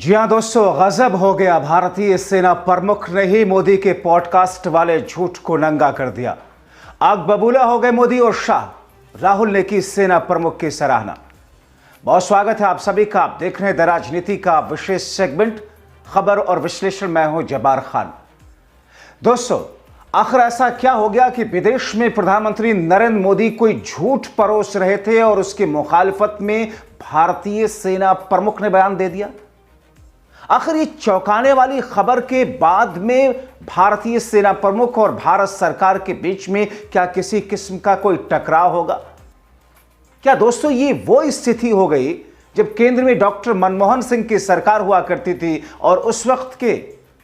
जी हाँ दोस्तों, गजब हो गया। भारतीय सेना प्रमुख ने ही मोदी के पॉडकास्ट वाले झूठ को नंगा कर दिया। आग बबूला हो गए मोदी और शाह। राहुल ने की सेना प्रमुख की सराहना। बहुत स्वागत है आप सभी का। आप देख रहे हैं द राजनीति का विशेष सेगमेंट खबर और विश्लेषण। मैं हूं जब्बार खान। दोस्तों, आखिर ऐसा क्या हो गया कि विदेश में प्रधानमंत्री नरेंद्र मोदी कोई झूठ परोस रहे थे और उसकी मुखालफत में भारतीय सेना प्रमुख ने बयान दे दिया। आखिर ये चौंकाने वाली खबर के बाद में भारतीय सेना प्रमुख और भारत सरकार के बीच में क्या किसी किस्म का कोई टकराव होगा? क्या दोस्तों ये वो स्थिति हो गई जब केंद्र में डॉक्टर मनमोहन सिंह की सरकार हुआ करती थी और उस वक्त के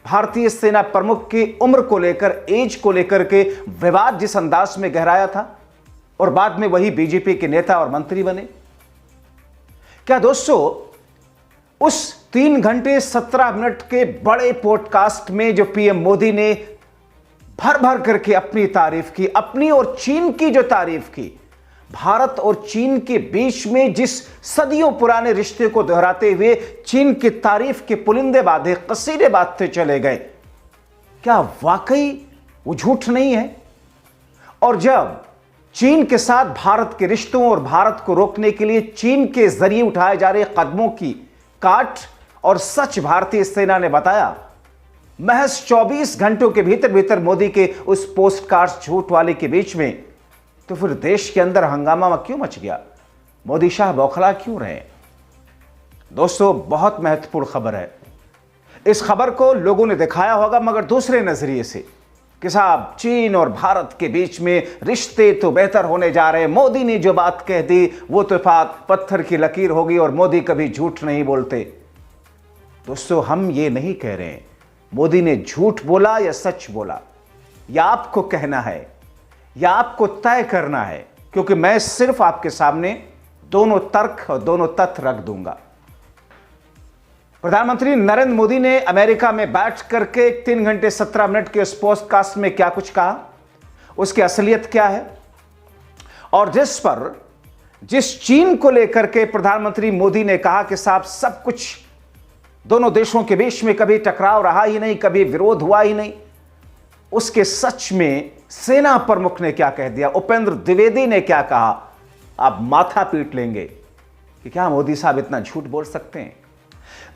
भारतीय सेना प्रमुख की उम्र को लेकर, एज को लेकर के विवाद जिस अंदाज में गहराया था और बाद में वही बीजेपी के नेता और मंत्री बने? क्या दोस्तों उस 3 घंटे 17 मिनट के बड़े पॉडकास्ट में जो पीएम मोदी ने भर भर करके अपनी तारीफ की, अपनी और चीन की जो तारीफ की, भारत और चीन के बीच में जिस सदियों पुराने रिश्ते को दोहराते हुए चीन की तारीफ के पुलिंदे बांधे, कसीदे बांधते चले गए, क्या वाकई वो झूठ नहीं है? और जब चीन के साथ भारत के रिश्तों और भारत को रोकने के लिए चीन के जरिए उठाए जा रहे कदमों की काट और सच भारतीय सेना ने बताया, महज 24 घंटों के भीतर भीतर मोदी के उस पोस्टकास्ट झूठ वाले के बीच में, तो फिर देश के अंदर हंगामा क्यों मच गया? मोदी शाह बौखला क्यों रहे? दोस्तों, बहुत महत्वपूर्ण खबर है। इस खबर को लोगों ने दिखाया होगा मगर दूसरे नजरिए से कि साहब चीन और भारत के बीच में रिश्ते तो बेहतर होने जा रहे हैं। मोदी ने जो बात कह दी वो तो बात पत्थर की लकीर होगी और मोदी कभी झूठ नहीं बोलते। दोस्तों, हम ये नहीं कह रहे हैं मोदी ने झूठ बोला या सच बोला, या आपको कहना है या आपको तय करना है, क्योंकि मैं सिर्फ आपके सामने दोनों तर्क और दोनों तथ्य रख दूंगा। प्रधानमंत्री नरेंद्र मोदी ने अमेरिका में बैठ करके 3 घंटे 17 मिनट के उस पॉडकास्ट में क्या कुछ कहा, उसकी असलियत क्या है, और जिस चीन को लेकर के प्रधानमंत्री मोदी ने कहा कि साहब सब कुछ दोनों देशों के बीच में कभी टकराव रहा ही नहीं, कभी विरोध हुआ ही नहीं, उसके सच में सेना प्रमुख ने क्या कह दिया, उपेंद्र द्विवेदी ने क्या कहा, आप माथा पीट लेंगे कि क्या मोदी साहब इतना झूठ बोल सकते हैं।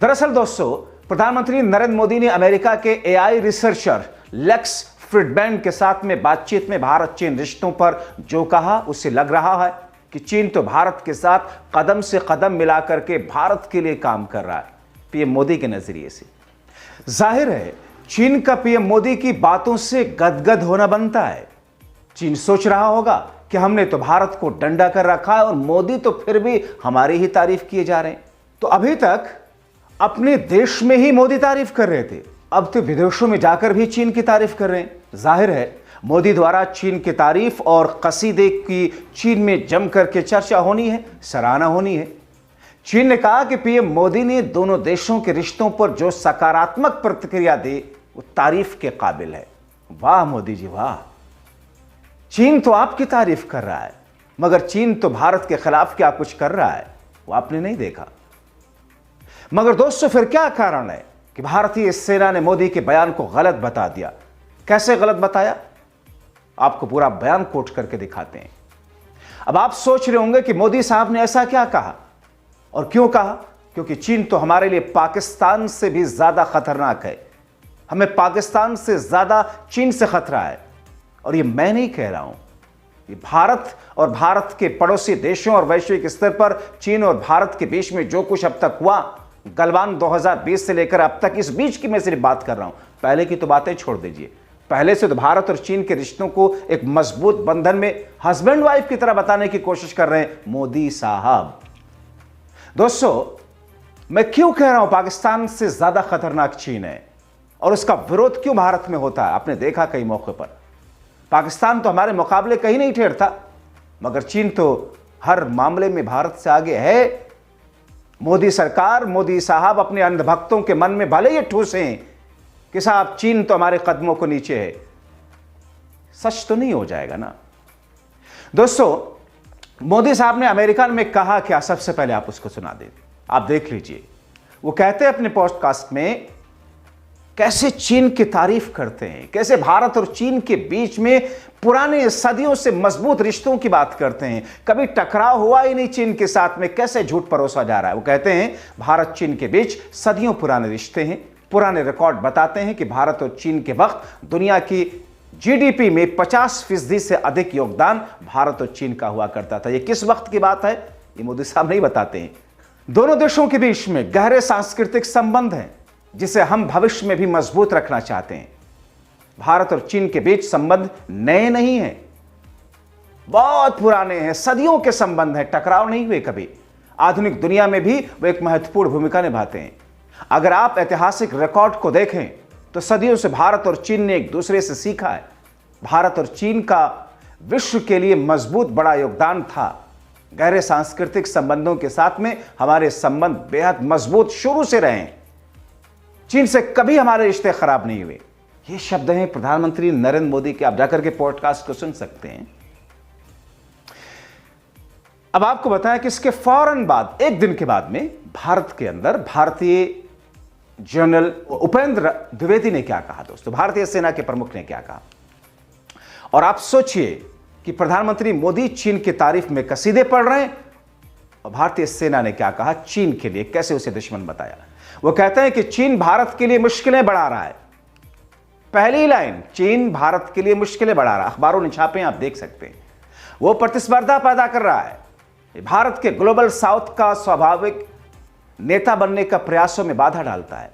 दरअसल दोस्तों, प्रधानमंत्री नरेंद्र मोदी ने अमेरिका के एआई रिसर्चर लेक्स फ्रिडमैन के साथ में बातचीत में भारत चीन रिश्तों पर जो कहा, उससे लग रहा है कि चीन तो भारत के साथ कदम से कदम मिलाकर के भारत के लिए काम कर रहा है। पीएम मोदी के नजरिए से जाहिर है चीन का पीएम मोदी की बातों से गदगद होना बनता है। चीन सोच रहा होगा कि हमने तो भारत को डंडा कर रखा है और मोदी तो फिर भी हमारी ही तारीफ किए जा रहे हैं। तो अभी तक अपने देश में ही मोदी तारीफ कर रहे थे, अब तो विदेशों में जाकर भी चीन की तारीफ कर रहे हैं। जाहिर है मोदी द्वारा चीन की तारीफ और कसीदे की चीन में जम करके चर्चा होनी है, सराहना होनी है। चीन ने कहा कि पीएम मोदी ने दोनों देशों के रिश्तों पर जो सकारात्मक प्रतिक्रिया दी वो तारीफ के काबिल है। वाह मोदी जी वाह, चीन तो आपकी तारीफ कर रहा है, मगर चीन तो भारत के खिलाफ क्या कुछ कर रहा है वो आपने नहीं देखा। मगर दोस्तों, फिर क्या कारण है कि भारतीय सेना ने मोदी के बयान को गलत बता दिया? कैसे गलत बताया, आपको पूरा बयान कोट करके दिखाते हैं। अब आप सोच रहे होंगे कि मोदी साहब ने ऐसा क्या कहा और क्यों कहा? क्योंकि चीन तो हमारे लिए पाकिस्तान से भी ज्यादा खतरनाक है, हमें पाकिस्तान से ज्यादा चीन से खतरा है। और ये मैं नहीं कह रहा हूं, ये भारत और भारत के पड़ोसी देशों और वैश्विक स्तर पर चीन और भारत के बीच में जो कुछ अब तक हुआ, गलवान 2020 से लेकर अब तक, इस बीच की मैं सिर्फ बात कर रहा हूं। पहले की तो बातें छोड़ दीजिए। पहले से तो भारत और चीन के रिश्तों को एक मजबूत बंधन में हस्बैंड वाइफ की तरह बताने की कोशिश कर रहे हैं मोदी साहब। दोस्तों, मैं क्यों कह रहा हूं पाकिस्तान से ज्यादा खतरनाक चीन है और उसका विरोध क्यों भारत में होता है? आपने देखा कई मौके पर पाकिस्तान तो हमारे मुकाबले कहीं नहीं ठहरता, मगर चीन तो हर मामले में भारत से आगे है। मोदी सरकार, मोदी साहब अपने अंधभक्तों के मन में भले ही ठूसें कि साहब चीन तो हमारे कदमों को नीचे है, सच तो नहीं हो जाएगा ना। दोस्तों, मोदी साहब ने अमेरिका में कहा क्या, सबसे पहले आप उसको सुना दें, आप देख लीजिए। वो कहते हैं अपने पॉडकास्ट में कैसे चीन की तारीफ करते हैं, कैसे भारत और चीन के बीच में पुराने सदियों से मजबूत रिश्तों की बात करते हैं। कभी टकराव हुआ ही नहीं चीन के साथ में, कैसे झूठ परोसा जा रहा है। वो कहते हैं भारत चीन के बीच सदियों पुराने रिश्ते हैं। पुराने रिकॉर्ड बताते हैं कि भारत और चीन के वक्त दुनिया की जीडीपी में 50% से अधिक योगदान भारत और चीन का हुआ करता था। यह किस वक्त की बात है ये मोदी साहब नहीं बताते हैं। दोनों देशों के बीच में गहरे सांस्कृतिक संबंध हैं जिसे हम भविष्य में भी मजबूत रखना चाहते हैं। भारत और चीन के बीच संबंध नए नहीं हैं, बहुत पुराने हैं, सदियों के संबंध हैं, टकराव नहीं हुए कभी। आधुनिक दुनिया में भी वे एक महत्वपूर्ण भूमिका निभाते हैं। अगर आप ऐतिहासिक रिकॉर्ड को देखें तो सदियों से भारत और चीन ने एक दूसरे से सीखा है। भारत और चीन का विश्व के लिए मजबूत बड़ा योगदान था। गहरे सांस्कृतिक संबंधों के साथ में हमारे संबंध बेहद मजबूत शुरू से रहे हैं। चीन से कभी हमारे रिश्ते खराब नहीं हुए। ये शब्द हैं प्रधानमंत्री नरेंद्र मोदी के। आप जाकर के पॉडकास्ट को सुन सकते हैं। अब आपको बताया कि इसके फौरन बाद, एक दिन के बाद में, भारत के अंदर भारतीय जनरल उपेंद्र द्विवेदी ने क्या कहा दोस्तों, भारतीय सेना के प्रमुख ने क्या कहा। और आप सोचिए कि प्रधानमंत्री मोदी चीन की तारीफ में कसीदे पढ़ रहे हैं और भारतीय सेना ने क्या कहा चीन के लिए, कैसे उसे दुश्मन बताया। वो कहते हैं कि चीन भारत के लिए मुश्किलें बढ़ा रहा है। पहली लाइन, चीन भारत के लिए मुश्किलें बढ़ा रहा है। अखबारों ने छापे हैं, आप देख सकते हैं। वो प्रतिस्पर्धा पैदा कर रहा है। भारत के ग्लोबल साउथ का स्वाभाविक नेता बनने का प्रयासों में बाधा डालता है।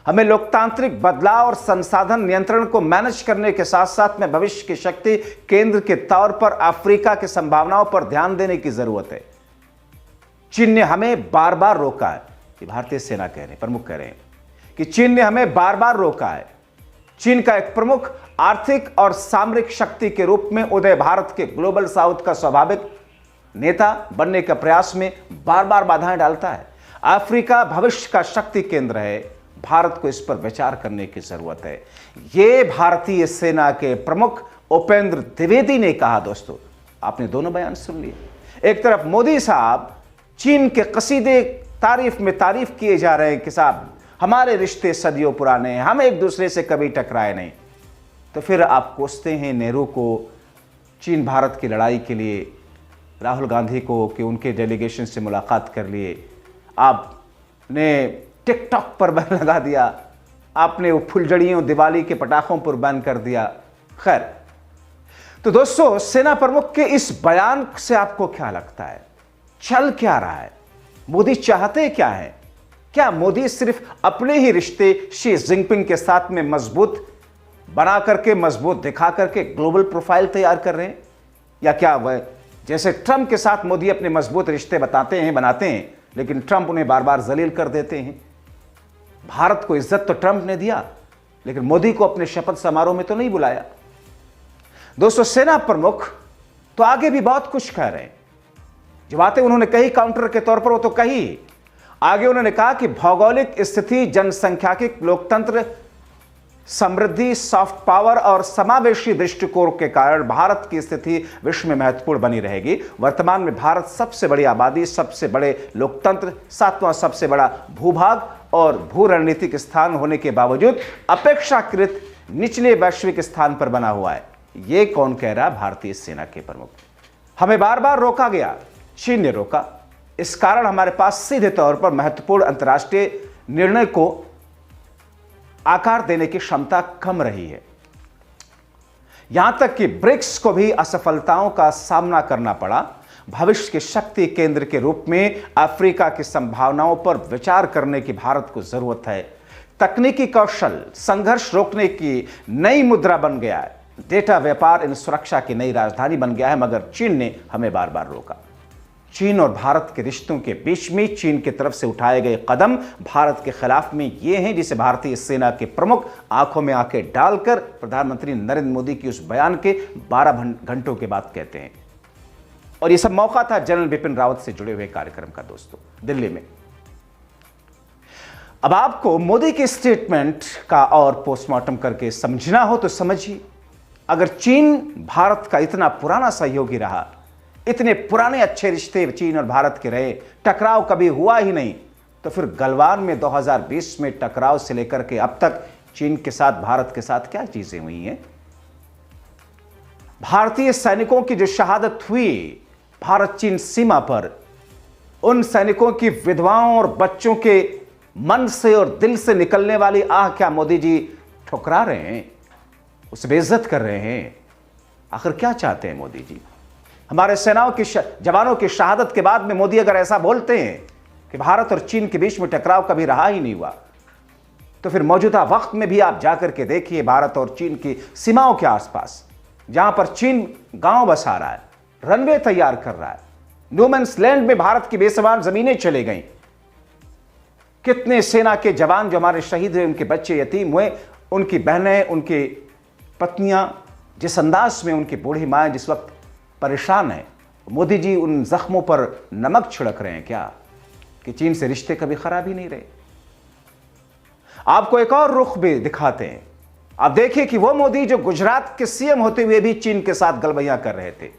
हमें लोकतांत्रिक बदलाव और संसाधन नियंत्रण को मैनेज करने के साथ साथ में भविष्य की शक्ति केंद्र के तौर पर अफ्रीका की संभावनाओं पर ध्यान देने की जरूरत है। चीन ने हमें बार बार रोका है, ये भारतीय सेना कह रहे हैं, प्रमुख कह रहे हैं कि चीन ने हमें बार बार रोका है। चीन का एक प्रमुख आर्थिक और सामरिक शक्ति के रूप में उदय भारत के ग्लोबल साउथ का स्वाभाविक नेता बनने के प्रयास में बार बार बाधाएं डालता है। अफ्रीका भविष्य का शक्ति केंद्र है, भारत को इस पर विचार करने की जरूरत है। यह भारतीय सेना के प्रमुख उपेंद्र द्विवेदी ने कहा। दोस्तों, आपने दोनों बयान सुन लिए। एक तरफ मोदी साहब चीन के कसीदे तारीफ में तारीफ किए जा रहे हैं कि साहब हमारे रिश्ते सदियों पुराने हैं, हम एक दूसरे से कभी टकराए नहीं। तो फिर आप कोसते हैं नेहरू को, चीन भारत की लड़ाई के लिए, राहुल गांधी को कि उनके डेलीगेशन से मुलाकात कर लिए। आपने टिकटॉक पर बैन लगा दिया, आपने वो फुलझड़ियों दिवाली के पटाखों पर बैन कर दिया। खैर, तो दोस्तों, सेना प्रमुख के इस बयान से आपको क्या लगता है, चल क्या रहा है, मोदी चाहते क्या है? क्या मोदी सिर्फ अपने ही रिश्ते शी जिनपिंग के साथ में मजबूत बना करके, मजबूत दिखा करके ग्लोबल प्रोफाइल तैयार कर रहे हैं, या क्या वह जैसे ट्रंप के साथ मोदी अपने मजबूत रिश्ते बनाते हैं, लेकिन ट्रंप उन्हें बार बार जलील कर देते हैं। भारत को इज्जत तो ट्रंप ने दिया, लेकिन मोदी को अपने शपथ समारोह में तो नहीं बुलाया। दोस्तों, सेना प्रमुख तो आगे भी बहुत कुछ कह रहे हैं। जो बातें उन्होंने कही काउंटर के तौर पर, वो तो कही। आगे उन्होंने कहा कि भौगोलिक स्थिति, जनसंख्याकिक लोकतंत्र, समृद्धि, सॉफ्ट पावर और समावेशी दृष्टिकोण के कारण भारत की स्थिति विश्व में महत्वपूर्ण बनी रहेगी। वर्तमान में भारत सबसे बड़ी आबादी, सबसे बड़े लोकतंत्र, 7वां सबसे बड़ा भूभाग और भू रणनीतिक स्थान होने के बावजूद अपेक्षाकृत निचले वैश्विक स्थान पर बना हुआ है। यह कौन कह रहा? भारतीय सेना के प्रमुख। हमें बार बार रोका गया, चीन ने रोका। इस कारण हमारे पास सीधे तौर पर महत्वपूर्ण अंतर्राष्ट्रीय निर्णय को आकार देने की क्षमता कम रही है। यहां तक कि ब्रिक्स को भी असफलताओं का सामना करना पड़ा। भविष्य के शक्ति केंद्र के रूप में अफ्रीका की संभावनाओं पर विचार करने की भारत को जरूरत है। तकनीकी कौशल संघर्ष रोकने की नई मुद्रा बन गया है। डेटा व्यापार इन सुरक्षा की नई राजधानी बन गया है, मगर चीन ने हमें बार बार रोका। चीन और भारत के रिश्तों के बीच में चीन की तरफ से उठाए गए कदम भारत के खिलाफ में ये हैं, जिसे भारतीय सेना के प्रमुख आंखों में आंखें डालकर प्रधानमंत्री नरेंद्र मोदी की उस बयान के 12 घंटों के बाद कहते हैं। और यह सब मौका था जनरल बिपिन रावत से जुड़े हुए कार्यक्रम का दोस्तों, दिल्ली में। अब आपको मोदी के स्टेटमेंट का और पोस्टमार्टम करके समझना हो तो समझिए। अगर चीन भारत का इतना पुराना सहयोगी रहा, इतने पुराने अच्छे रिश्ते चीन और भारत के रहे, टकराव कभी हुआ ही नहीं, तो फिर गलवान में 2020 में टकराव से लेकर के अब तक चीन के साथ, भारत के साथ क्या चीजें हुई हैं? भारतीय सैनिकों की जो शहादत हुई भारत चीन सीमा पर, उन सैनिकों की विधवाओं और बच्चों के मन से और दिल से निकलने वाली आह क्या मोदी जी ठुकरा रहे हैं, उसे बेइज्जत कर रहे हैं? आखिर क्या चाहते हैं मोदी जी? हमारे सेनाओं की जवानों की शहादत के बाद में मोदी अगर ऐसा बोलते हैं कि भारत और चीन के बीच में टकराव कभी रहा ही नहीं हुआ, तो फिर मौजूदा वक्त में भी आप जाकर के देखिए भारत और चीन की सीमाओं के आसपास, जहां पर चीन गांव बसा रहा है, रनवे तैयार कर रहा है, नो मैन्स लैंड में भारत की बेसमान जमीनें चले गई। कितने सेना के जवान जो हमारे शहीद हुए, उनके बच्चे यतीम हुए, उनकी बहनें, उनकी पत्नियां, जिस अंदाज में उनकी बूढ़ी माएं जिस वक्त परेशान है, मोदी जी उन जख्मों पर नमक छिड़क रहे हैं क्या कि चीन से रिश्ते कभी खराब ही नहीं रहे? आपको एक और रुख भी दिखाते हैं। आप देखिए कि वो मोदी जो गुजरात के सीएम होते हुए भी चीन के साथ गलबैयां कर रहे थे,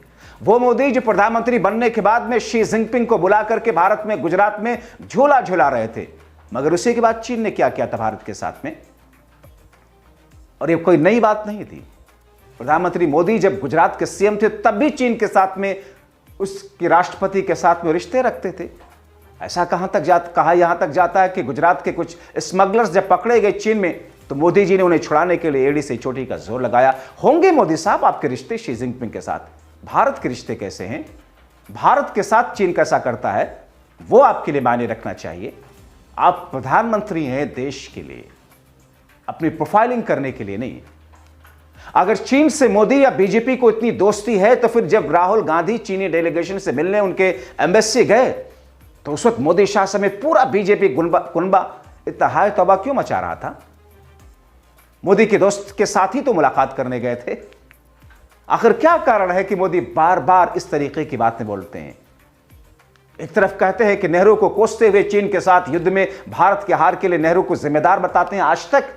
वो मोदी जो प्रधानमंत्री बनने के बाद में शी जिनपिंग को बुला करके भारत में, गुजरात में झूला झूला रहे थे, मगर उसी के बाद चीन ने क्या किया था भारत के साथ में? और ये कोई नई बात नहीं थी। प्रधानमंत्री मोदी जब गुजरात के सीएम थे तब भी चीन के साथ में, उसके राष्ट्रपति के साथ में रिश्ते रखते थे। ऐसा कहा यहां तक जाता है कि गुजरात के कुछ स्मगलर्स जब पकड़े गए चीन में, तो मोदी जी ने उन्हें छुड़ाने के लिए एड़ी से चोटी का जोर लगाया। होंगे मोदी साहब आपके रिश्ते शी जिनपिंग के साथ? भारत के रिश्ते कैसे हैं? भारत के साथ चीन कैसा करता है, वो आपके लिए मायने रखना चाहिए। आप प्रधानमंत्री हैं देश के लिए, अपनी प्रोफाइलिंग करने के लिए नहीं। अगर चीन से मोदी या बीजेपी को इतनी दोस्ती है, तो फिर जब राहुल गांधी चीनी डेलीगेशन से मिलने उनके एम्बेसी गए, तो उस वक्त मोदी शाह समेत पूरा बीजेपी कुनबा इतना हाय तौबा क्यों मचा रहा था? मोदी के दोस्त के साथ ही तो मुलाकात करने गए थे। आखिर क्या कारण है कि मोदी बार बार इस तरीके की बातें बोलते हैं? एक तरफ कहते हैं कि नेहरू को कोसते हुए चीन के साथ युद्ध में भारत के हार के लिए नेहरू को जिम्मेदार बताते हैं। आज तक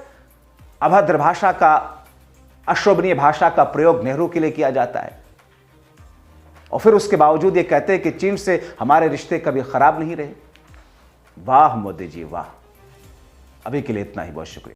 अभद्र भाषा का, अशोभनीय भाषा का प्रयोग नेहरू के लिए किया जाता है, और फिर उसके बावजूद ये कहते हैं कि चीन से हमारे रिश्ते कभी खराब नहीं रहे। वाह मोदी जी वाह। अभी के लिए इतना ही, बहुत शुक्रिया।